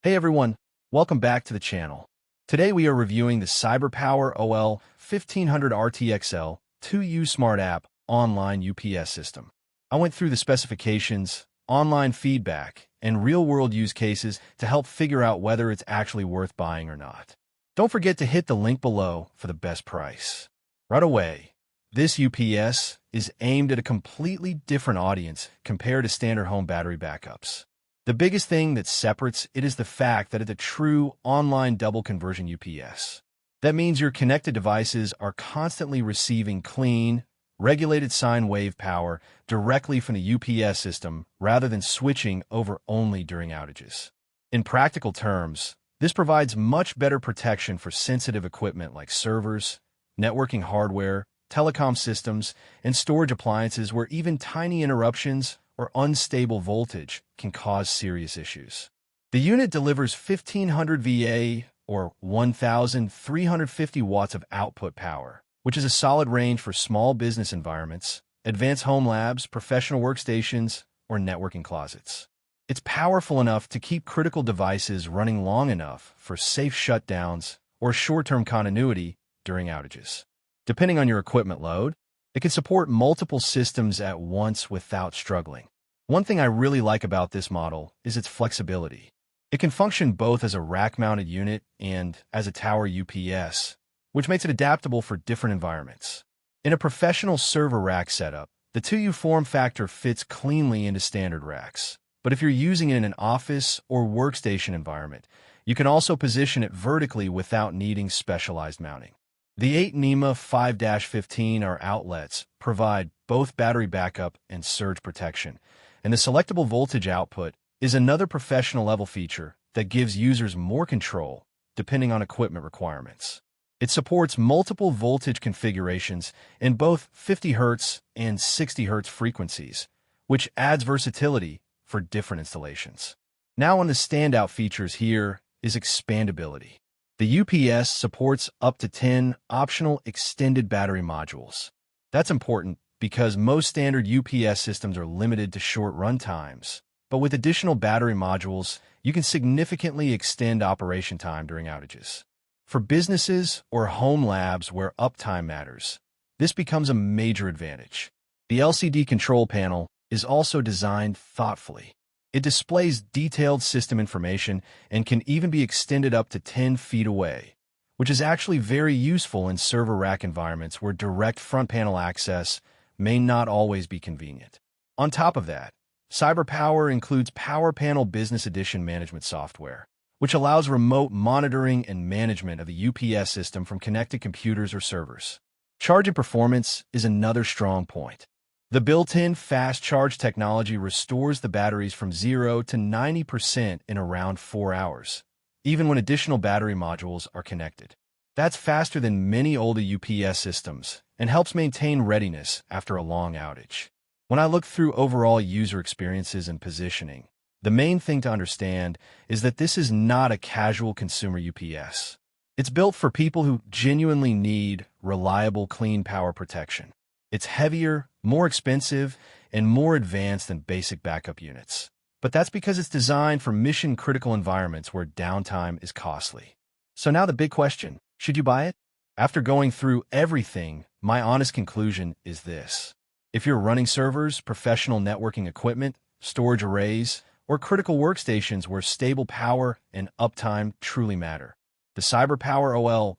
Hey everyone, welcome back to the channel. Today we are reviewing the CyberPower OL1500RTXL2U Smart App Online UPS System. I went through the specifications, online feedback, and real-world use cases to help figure out whether it's actually worth buying or not. Don't forget to hit the link below for the best price. Right away, this UPS is aimed at a completely different audience compared to standard home battery backups. The biggest thing that separates it is the fact that it's a true online double conversion UPS. That means your connected devices are constantly receiving clean, regulated sine wave power directly from the UPS system rather than switching over only during outages. In practical terms, this provides much better protection for sensitive equipment like servers, networking hardware, telecom systems, and storage appliances where even tiny interruptions or unstable voltage can cause serious issues. The unit delivers 1500 VA or 1350 watts of output power, which is a solid range for small business environments, advanced home labs, professional workstations, or networking closets. It's powerful enough to keep critical devices running long enough for safe shutdowns or short-term continuity during outages. Depending on your equipment load, it can support multiple systems at once without struggling. One thing I really like about this model is its flexibility. It can function both as a rack-mounted unit and as a tower UPS, which makes it adaptable for different environments. In a professional server rack setup, the 2U form factor fits cleanly into standard racks. But if you're using it in an office or workstation environment, you can also position it vertically without needing specialized mounting. The 8 NEMA 5-15R outlets provide both battery backup and surge protection, and the selectable voltage output is another professional-level feature that gives users more control depending on equipment requirements. It supports multiple voltage configurations in both 50 Hz and 60 Hz frequencies, which adds versatility for different installations. Now, one of the standout features here is expandability. The UPS supports up to 10 optional extended battery modules. That's important because most standard UPS systems are limited to short run times. But with additional battery modules, you can significantly extend operation time during outages. For businesses or home labs where uptime matters, this becomes a major advantage. The LCD control panel is also designed thoughtfully. It displays detailed system information and can even be extended up to 10 feet away, which is actually very useful in server rack environments where direct front panel access may not always be convenient. On top of that, CyberPower includes Power Panel Business Edition management software, which allows remote monitoring and management of the UPS system from connected computers or servers. Charging performance is another strong point. The built-in fast charge technology restores the batteries from 0 to 90% in around 4 hours, even when additional battery modules are connected. That's faster than many older UPS systems and helps maintain readiness after a long outage. When I look through overall user experiences and positioning, the main thing to understand is that this is not a casual consumer UPS. It's built for people who genuinely need reliable, clean power protection. It's heavier, more expensive, and more advanced than basic backup units. But that's because it's designed for mission-critical environments where downtime is costly. So now the big question, should you buy it? After going through everything, my honest conclusion is this. If you're running servers, professional networking equipment, storage arrays, or critical workstations where stable power and uptime truly matter, the CyberPower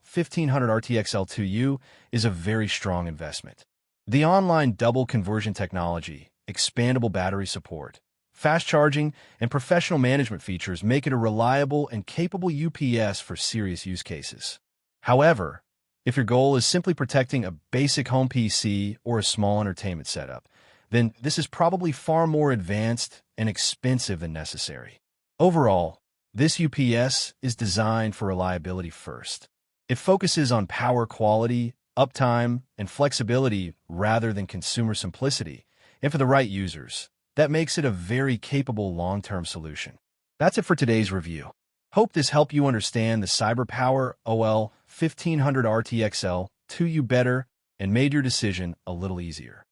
OL1500RTXL2U is a very strong investment. The online double conversion technology, expandable battery support, fast charging, and professional management features make it a reliable and capable UPS for serious use cases. However, if your goal is simply protecting a basic home PC or a small entertainment setup, then this is probably far more advanced and expensive than necessary. Overall, this UPS is designed for reliability first. It focuses on power quality, uptime, and flexibility rather than consumer simplicity, and for the right users, that makes it a very capable long-term solution. That's it for today's review. Hope this helped you understand the CyberPower OL1500RTXL2U better and made your decision a little easier.